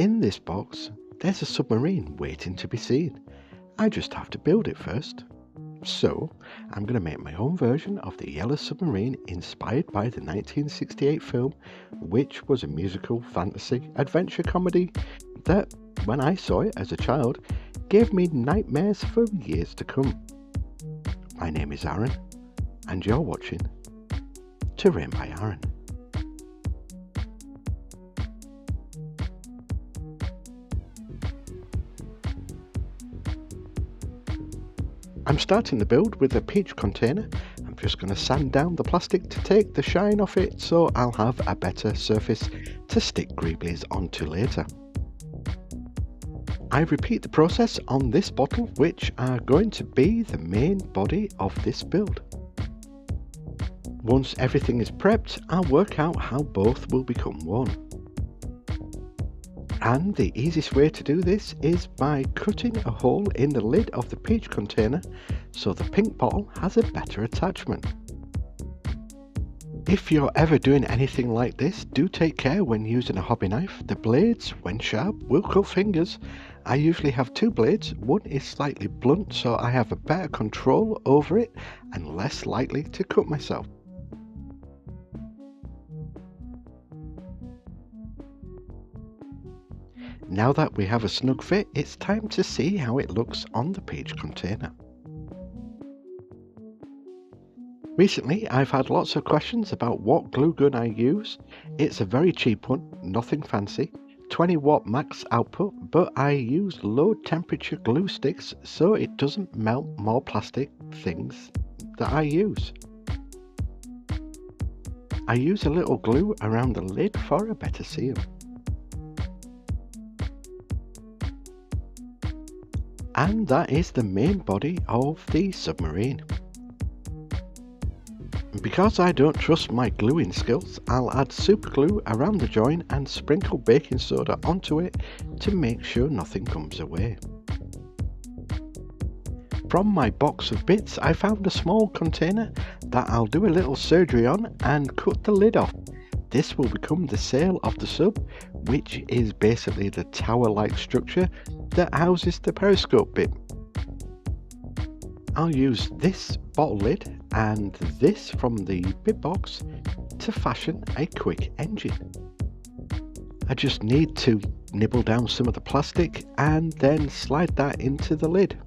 In this box, there's a submarine waiting to be seen. I just have to build it first. So, I'm going to make my own version of the Yellow Submarine inspired by the 1968 film, which was a musical fantasy adventure comedy that, when I saw it as a child, gave me nightmares for years to come. My name is Aaron, and you're watching Terrain by Aaron. I'm starting the build with a peach container. I'm just going to sand down the plastic to take the shine off it so I'll have a better surface to stick greeblies onto later. I repeat the process on this bottle, which are going to be the main body of this build. Once everything is prepped, I'll work out how both will become one. And the easiest way to do this is by cutting a hole in the lid of the peach container so the pink bottle has a better attachment. If you're ever doing anything like this, do take care when using a hobby knife. The blades, when sharp, will cut fingers. I usually have two blades. One is slightly blunt so I have a better control over it and less likely to cut myself. Now that we have a snug fit, it's time to see how it looks on the peach container. Recently, I've had lots of questions about what glue gun I use. It's a very cheap one, nothing fancy, 20 watt max output, but I use low temperature glue sticks so it doesn't melt more plastic things that I use. I use a little glue around the lid for a better seal. And that is the main body of the submarine. Because I don't trust my gluing skills, I'll add super glue around the join and sprinkle baking soda onto it to make sure nothing comes away. From my box of bits, I found a small container that I'll do a little surgery on and cut the lid off. This will become the sail of the sub, which is basically the tower-like structure that houses the periscope bit. I'll use this bottle lid and this from the bit box to fashion a quick engine. I just need to nibble down some of the plastic and then slide that into the lid.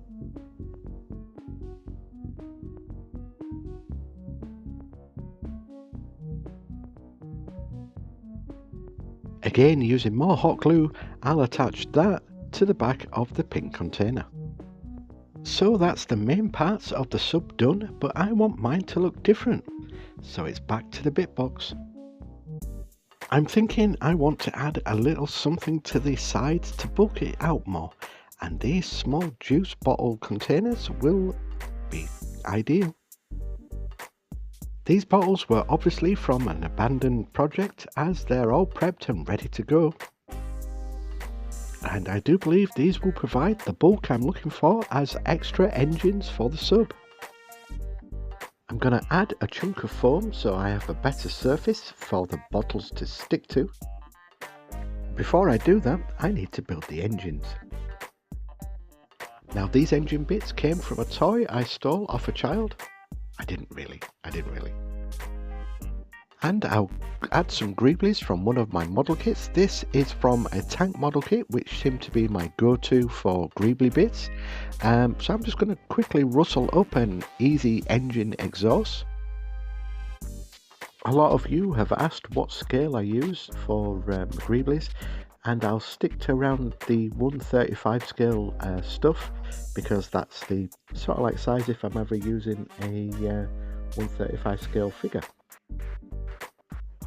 Again, using more hot glue, I'll attach that to the back of the pink container. So that's the main parts of the sub done, but I want mine to look different, so it's back to the bit box. I'm thinking I want to add a little something to the sides to bulk it out more, and these small juice bottle containers will be ideal. These bottles were obviously from an abandoned project, as they're all prepped and ready to go. And I do believe these will provide the bulk I'm looking for as extra engines for the sub. I'm going to add a chunk of foam so I have a better surface for the bottles to stick to. Before I do that, I need to build the engines. Now these engine bits came from a toy I stole off a child. I didn't really. And I'll add some greeblies from one of my model kits. This is from a tank model kit, which seemed to be my go-to for greebly bits. So I'm just going to quickly rustle up an easy engine exhaust. A lot of you have asked what scale I use for greeblies, and I'll stick to around the 135 scale stuff, because that's the sort of like size if I'm ever using a 135 scale figure.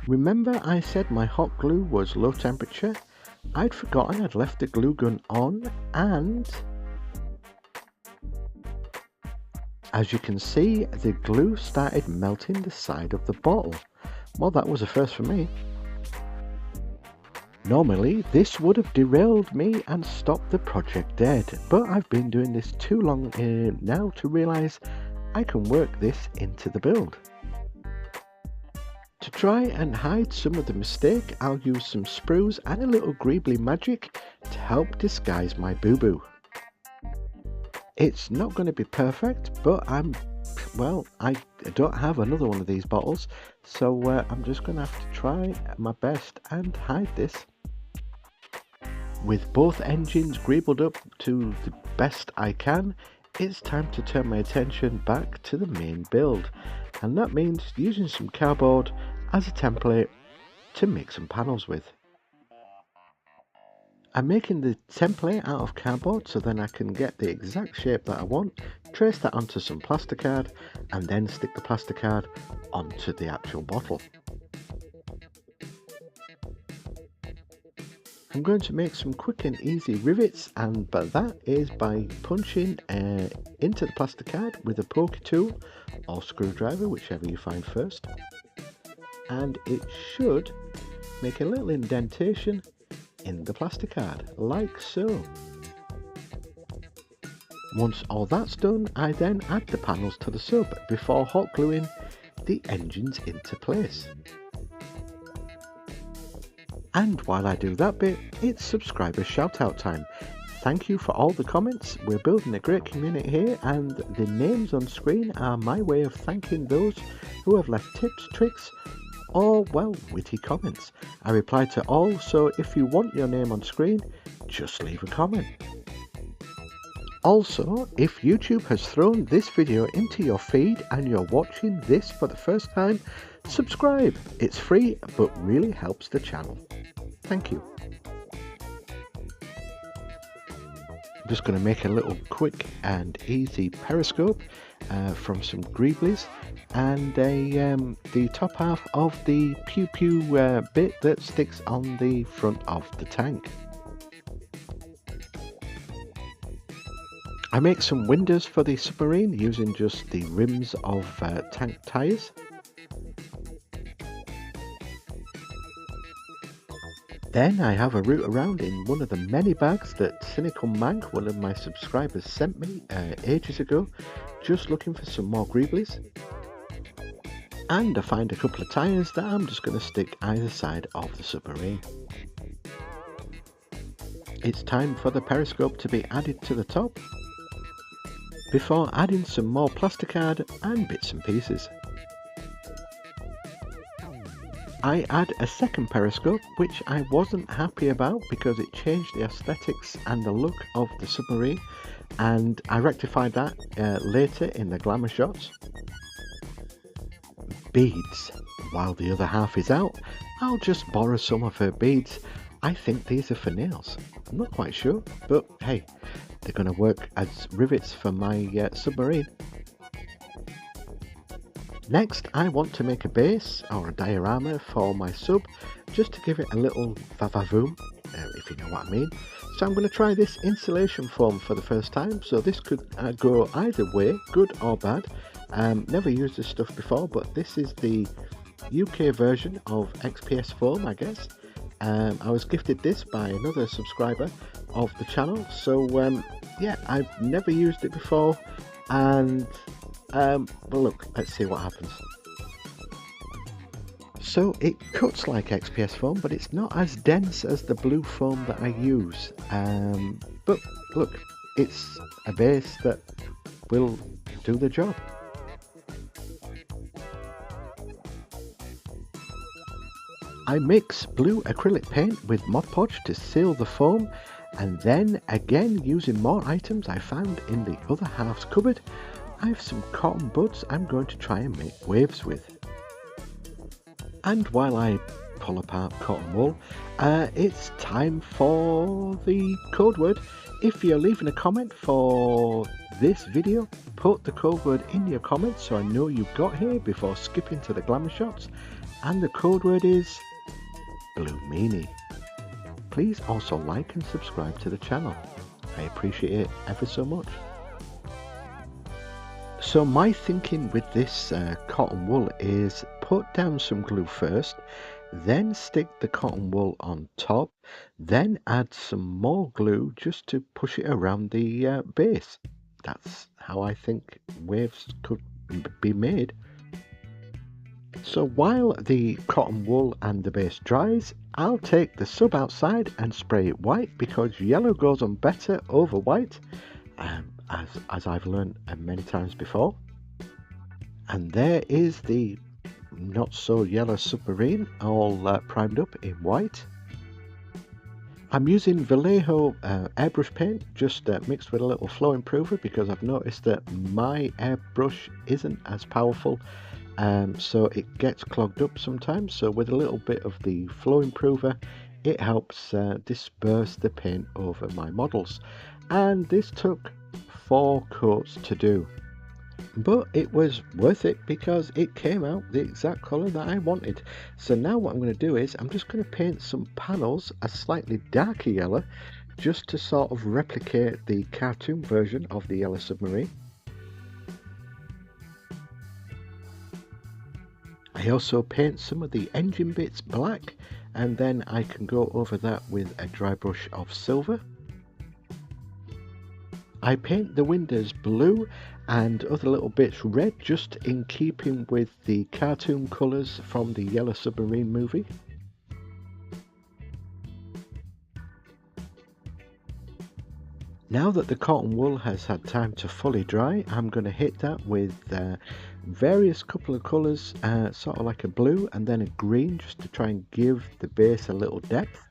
Remember I said my hot glue was low temperature? I'd forgotten I'd left the glue gun on, and as you can see, the glue started melting the side of the bottle. Well, that was a first for me. Normally this would have derailed me and stopped the project dead, but I've been doing this too long now to realise I can work this into the build. To try and hide some of the mistake, I'll use some sprues and a little greebly magic to help disguise my boo-boo. It's not going to be perfect, but I don't have another one of these bottles, so I'm just going to have to try my best and hide this. With both engines greebled up to the best I can, it's time to turn my attention back to the main build, and that means using some cardboard as a template to make some panels with. I'm making the template out of cardboard so then I can get the exact shape that I want, trace that onto some plasticard, and then stick the plasticard onto the actual bottle. I'm going to make some quick and easy rivets, but that is by punching into the plasticard with a pokey tool or screwdriver, whichever you find first, and it should make a little indentation in the plasticard, like so. Once all that's done, I then add the panels to the sub before hot gluing the engines into place. And while I do that bit, it's subscriber shout out time. Thank you for all the comments. We're building a great community here, and the names on screen are my way of thanking those who have left tips, tricks, or, well, witty comments. I reply to all, so if you want your name on screen, just leave a comment. Also, if YouTube has thrown this video into your feed and you're watching this for the first time, subscribe. It's free, but really helps the channel. Thank you. I'm just going to make a little quick and easy periscope from some greeblies and the top half of the pew pew bit that sticks on the front of the tank. I make some windows for the submarine using just the rims of tank tyres. Then I have a route around in one of the many bags that Cynical Mank, one of my subscribers, sent me ages ago, just looking for some more greeblies. And I find a couple of tyres that I'm just going to stick either side of the submarine. It's time for the periscope to be added to the top, before adding some more plasticard and bits and pieces. I add a second periscope, which I wasn't happy about because it changed the aesthetics and the look of the submarine, and I rectified that later in the glamour shots. Beads. While the other half is out, I'll just borrow some of her beads. I think these are for nails. I'm not quite sure, but hey, they're going to work as rivets for my submarine. Next, I want to make a base or a diorama for my sub, just to give it a little va-va-voom, if you know what I mean. So I'm going to try this insulation foam for the first time, so this could go either way, good or bad. Never used this stuff before, but this is the UK version of XPS foam, I guess. I was gifted this by another subscriber of the channel, so yeah, I've never used it before, and well, look, let's see what happens. So it cuts like XPS foam, but it's not as dense as the blue foam that I use. But look, it's a base that will do the job. I mix blue acrylic paint with Mod Podge to seal the foam, and then again using more items I found in the other half's cupboard, I have some cotton buds I'm going to try and make waves with. And while I pull apart cotton wool, it's time for the code word. If you're leaving a comment for this video, put the code word in your comments so I know you got here before skipping to the glamour shots, and the code word is Blue Meanie. Please also like and subscribe to the channel. I appreciate it ever so much. So my thinking with this cotton wool is put down some glue first, then stick the cotton wool on top, then add some more glue just to push it around the base. That's how I think waves could be made. So while the cotton wool and the base dries, I'll take the sub outside and spray it white because yellow goes on better over white, as I've learned many times before. And there is the not so yellow submarine all primed up in white. I'm using Vallejo airbrush paint, just mixed with a little flow improver because I've noticed that my airbrush isn't as powerful, so it gets clogged up sometimes. So with a little bit of the flow improver, it helps disperse the paint over my models. And this took 4 coats to do. But it was worth it because it came out the exact colour that I wanted. So now what I'm going to do is I'm just going to paint some panels a slightly darker yellow just to sort of replicate the cartoon version of the Yellow Submarine. I also paint some of the engine bits black, and then I can go over that with a dry brush of silver. I paint the windows blue and other little bits red, just in keeping with the cartoon colours from the Yellow Submarine movie. Now that the cotton wool has had time to fully dry, I'm going to hit that with various couple of colours, sort of like a blue and then a green, just to try and give the base a little depth.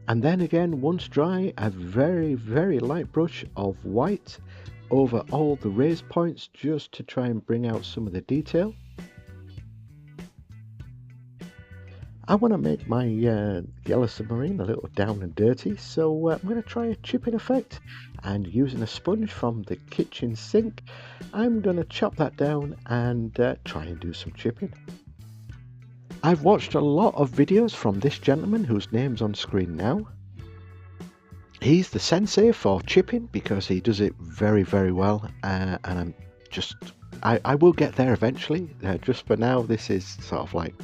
And then again, once dry, a very light brush of white over all the raised points just to try and bring out some of the detail. I want to make my Yellow Submarine a little down and dirty, so I'm going to try a chipping effect, and using a sponge from the kitchen sink, I'm going to chop that down and try and do some chipping. I've watched a lot of videos from this gentleman whose name's on screen now. He's the sensei for chipping because he does it very well, and I will get there eventually. Just for now, this is sort of like,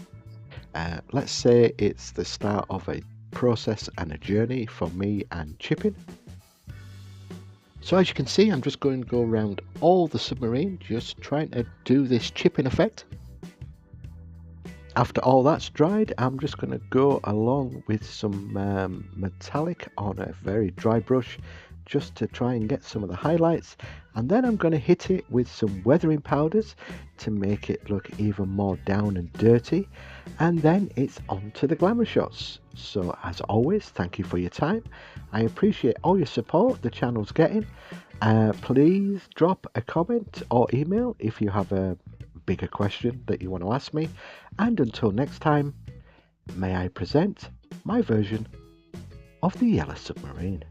let's say it's the start of a process and a journey for me and chipping. So as you can see, I'm just going to go around all the submarine, just trying to do this chipping effect. After all that's dried, I'm just going to go along with some metallic on a very dry brush just to try and get some of the highlights, and then I'm going to hit it with some weathering powders to make it look even more down and dirty, and then it's on to the glamour shots. So as always, thank you for your time. I appreciate all your support the channel's getting. Please drop a comment or email if you have a bigger question that you want to ask me, and until next time, may I present my version of the Yellow Submarine.